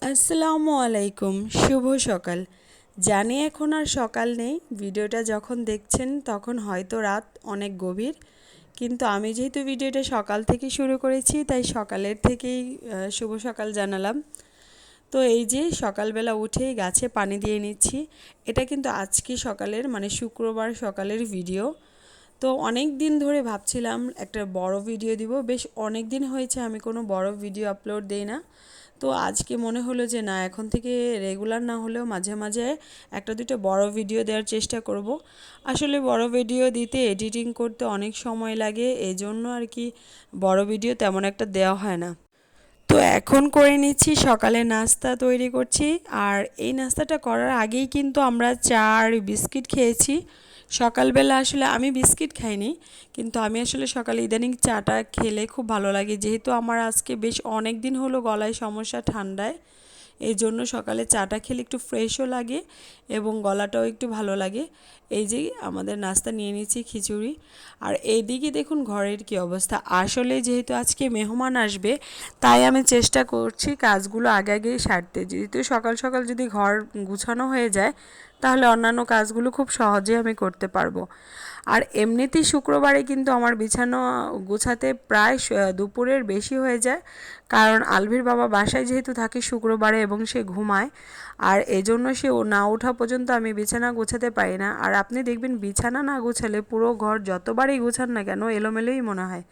আসসালামু আলাইকুম, শুভ সকাল। জানি এখন আর সকাল নেই, ভিডিওটা যখন দেখছেন তখন হয়তো রাত অনেক গভীর, কিন্তু আমি যেহেতু ভিডিওটা সকাল থেকে শুরু করেছি তাই সকালের থেকেই শুভ সকাল জানালাম। তো এই যে সকালবেলা উঠেই গাছে পানি দিয়ে নিচ্ছি। এটা কিন্তু আজকে সকালের মানে শুক্রবার সকালের ভিডিও। তো অনেক দিন ধরে ভাবছিলাম একটা বড় ভিডিও দিব, বেশ অনেক দিন হয়েছে আমি কোনো বড় ভিডিও আপলোড দেই না। তো আজকে মনে হলো যে না, এখন থেকে রেগুলার না হলেও মাঝে মাঝে একটা দুটো বড় ভিডিও দেওয়ার চেষ্টা করব। আসলে বড় ভিডিও দিতে এডিটিং করতে অনেক সময় লাগে, এই জন্য আর কি বড় ভিডিও তেমন একটা দেওয়া হয় না। তো এখন করে নিচ্ছি, সকালে নাস্তা তৈরি করছি। আর এই নাস্তাটা করার আগেই কিন্তু আমরা চা আর বিস্কিট খেয়েছি। সকালবেলা আসলে আমি বিস্কিট খাইনি, কিন্তু আমি আসলে সকালে ইদানিং চাটা খেলে খুব ভালো লাগে, যেহেতু আমার আজকে বেশ অনেক দিন হলো গলায় সমস্যা ঠান্ডায়। এই জন্য সকালে চাটা খেলে একটু ফ্রেশও লাগে এবং গলাটাও একটু ভালো লাগে। এই যে আমাদের নাস্তা নিয়ে নিচ্ছি খিচুড়ি। আর এইদিকে দেখুন ঘরের কি অবস্থা। আসলে যেহেতু আজকে মেহমান আসবে তাই আমি চেষ্টা করছি কাজগুলো আগে আগেই সারতে। যেহেতু সকাল সকাল যদি ঘর গুছানো হয়ে যায় তাহলে অন্যান্য কাজগুলো খুব সহজে আমি করতে পারবো। আর এমনিতেই শুক্রবারে কিন্তু আমার বিছানো গোছাতে প্রায় দুপুরের বেশি হয়ে যায়, কারণ আলভির বাবা বাসায় যেহেতু থাকে শুক্রবারে এবং সে ঘুমায়, আর এজন্য সে না ওঠা পর্যন্ত আমি বিছানা গোছাতে পারি না। আর আপনি দেখবেন বিছানা না গোছালে পুরো ঘর যতবারই গোছান না কেন এলোমেলোই মনে হয়।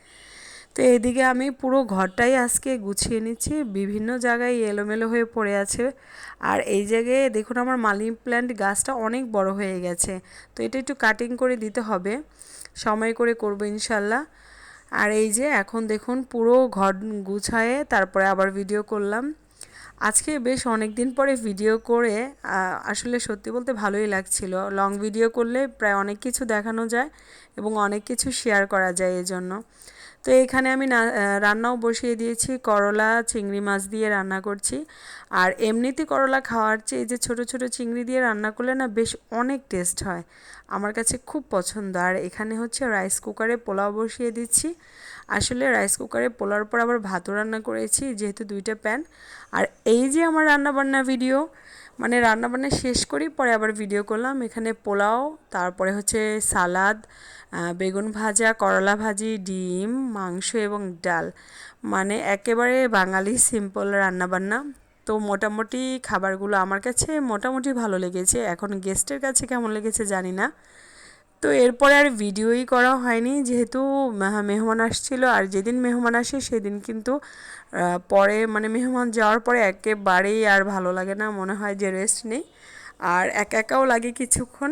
তো এদিকে আমি পুরো ঘরটাই আজকে গুছিয়ে নিচ্ছি, বিভিন্ন জায়গায় এলোমেলো হয়ে পড়ে আছে। আর এই জায়গায় দেখুন আমার মানি প্ল্যান্ট গাছটা অনেক বড় হয়ে গেছে, তো এটা একটু কাটিং করে দিতে হবে, সময় করে করব ইনশাল্লাহ। আর এই যে এখন দেখুন পুরো ঘর গুছায়ে তারপরে আবার ভিডিও করলাম। আজকে বেশ অনেক দিন পরে ভিডিও করে আসলে সত্যি বলতে ভালোই লাগছিল। লং ভিডিও করলে প্রায় অনেক কিছু দেখানো যায় এবং অনেক কিছু শেয়ার করা যায় এজন্য। তো এখানে আমি রান্নাও বসিয়ে দিয়েছি, করলা চিংড়ি মাছ দিয়ে রান্না করছি। আর এমনিতে করলা খাওয়ার চেয়ে এই যে ছোটো ছোটো চিংড়ি দিয়ে রান্না করলে না বেশ অনেক টেস্ট হয়, আমার কাছে খুব পছন্দ। আর এখানে হচ্ছে রাইস কুকারে পোলাও বসিয়ে দিচ্ছি। আসলে রাইস কুকারে পোলাওর পর আবার ভাতও রান্না করেছি যেহেতু দুইটা প্যান। আর এই যে আমার রান্নাবান্না ভিডিও, মানে রান্নাবান্না শেষ করি পরে আবার ভিডিও করলাম। এখানে পোলাও, তারপরে হচ্ছে সালাদ, বেগুন ভাজা, করলা ভাজি, ডিম, মাংস এবং ডাল, মানে একেবারে বাঙালি সিম্পল রান্নাবান্না। তো মোটামুটি খাবারগুলো আমার কাছে মোটামুটি ভালো লেগেছে, এখন গেস্টের কাছে কেমন লেগেছে জানি না। তো এরপরে আর ভিডিওই করা হয়নি, যেহেতু মেহমান আসছিল। আর যেদিন মেহমান আসে সেদিন কিন্তু পরে মানে মেহমান যাওয়ার পরে একেবারেই আর ভালো লাগে না, মনে হয় যে রেস্ট নেই। আর একা একাও লাগে কিছুক্ষণ,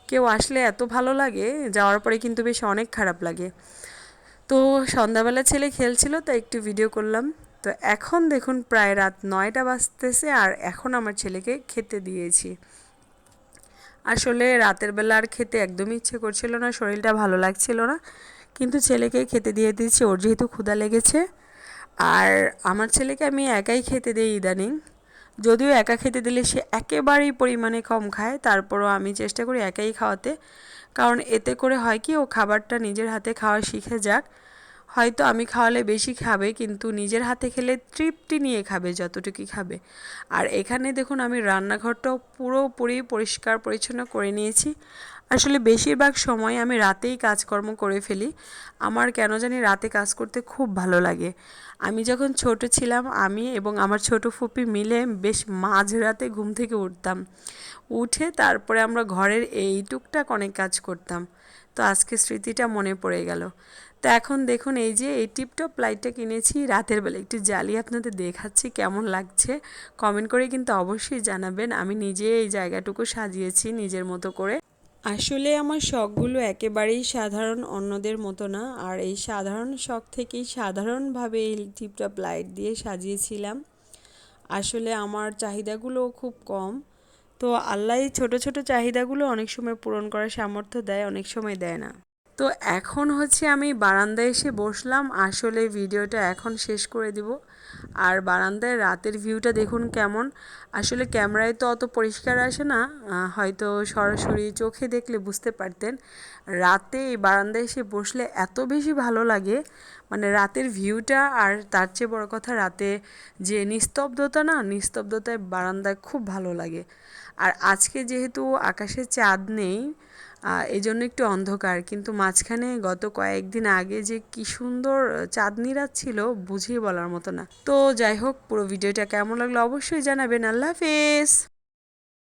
কেউ আসলে এত ভালো লাগে, যাওয়ার পরে কিন্তু বেশ অনেক খারাপ লাগে। তো সন্ধ্যাবেলা ছেলে খেলছিল তাই একটু ভিডিও করলাম। তো এখন দেখুন প্রায় রাত 9টা বাজতেছে আর এখন আমার ছেলেকে খেতে দিয়েছি। আসলে রাতের বেলা আর খেতে একদমই ইচ্ছে করছিল না, শরীরটা ভালো লাগছিল না, কিন্তু ছেলেকে খেতে দিয়ে দিয়েছি, ওর যেহেতু ক্ষুধা লেগেছে। আর আমার ছেলেকে আমি একাই খেতে দিই ইদানিং, যদিও একা খেতে দিলে সে একেবারেই পরিমাণে কম খায়, তারপরও আমি চেষ্টা করি একাই খাওয়াতে, কারণ এতে করে হয় কি ও খাবারটা নিজের হাতে খাওয়া শিখে যাক। হয়তো আমি খাওয়ালে বেশি খাবে, কিন্তু নিজের হাতে খেলে তৃপ্তি নিয়ে খাবে যতটুকুই খাবে। আর এখানে দেখুন আমি রান্নাঘরটাও পুরোপুরি পরিষ্কার পরিচ্ছন্ন করে নিয়েছি। আসলে বেশিরভাগ সময় আমি রাতেই কাজকর্ম করে ফেলি, আমার কেন জানি রাতে কাজ করতে খুব ভালো লাগে। আমি যখন ছোট ছিলাম আমি এবং আমার ছোট ফুপি মিলে বেশ মাঝরাতে ঘুম থেকে উঠতাম, উঠে তারপরে আমরা ঘরের এই টুকটাক অনেক কাজ করতাম। তো আজকে স্মৃতিটা মনে পড়ে গেল। তো এখন দেখুন এই যে এই টিপটপ লাইটটা কিনেছি, রাতের বেলা একটু জ্বালিয়ে আপনাদের দেখাচ্ছি কেমন লাগছে, কমেন্ট করে কিন্তু অবশ্যই জানাবেন। আমি নিজে এই জায়গাটুকু সাজিয়েছি নিজের মতো করে। আসলে আমার শখগুলো একেবারেই সাধারণ, অন্যদের মতো না। আর এই সাধারণ শখ থেকেই সাধারণভাবে এই টিপটপ লাইট দিয়ে সাজিয়েছিলাম। আসলে আমার চাহিদাগুলো খুব কম, তো আল্লাহ ছোট ছোট চাহিদাগুলো অনেক সময় পূরণ করার সামর্থ্য দেয়, অনেক সময় দেয় না। তো এখন হচ্ছে আমি বারান্দায় এসে বসলাম, আসলে ভিডিওটা এখন শেষ করে দিব। আর বারান্দায় রাতের ভিউটা দেখুন কেমন। আসলে ক্যামেরায় তো অত পরিষ্কার আসে না, হয়তো সরাসরি চোখে দেখলে বুঝতে পারতেন। রাতে এই বারান্দায় এসে বসলে এত বেশি ভালো লাগে, মানে রাতের ভিউটা। আর তার চেয়ে বড় কথা, রাতে যে নিস্তব্ধতা, না নিস্তব্ধতায় বারান্দায় খুব ভালো লাগে। আর আজকে যেহেতু আকাশে চাঁদ নেই, এই জন্য একটু অন্ধকার, কিন্তু মাঝখানে গত কয়েকদিন আগে যে কি সুন্দর চাঁদনি রাত ছিল, বুঝিয়ে বলার মতো না। তো যাই হোক, পুরো ভিডিওটা কেমন লাগলো অবশ্যই জানাবেন। আল্লাহ হাফেজ।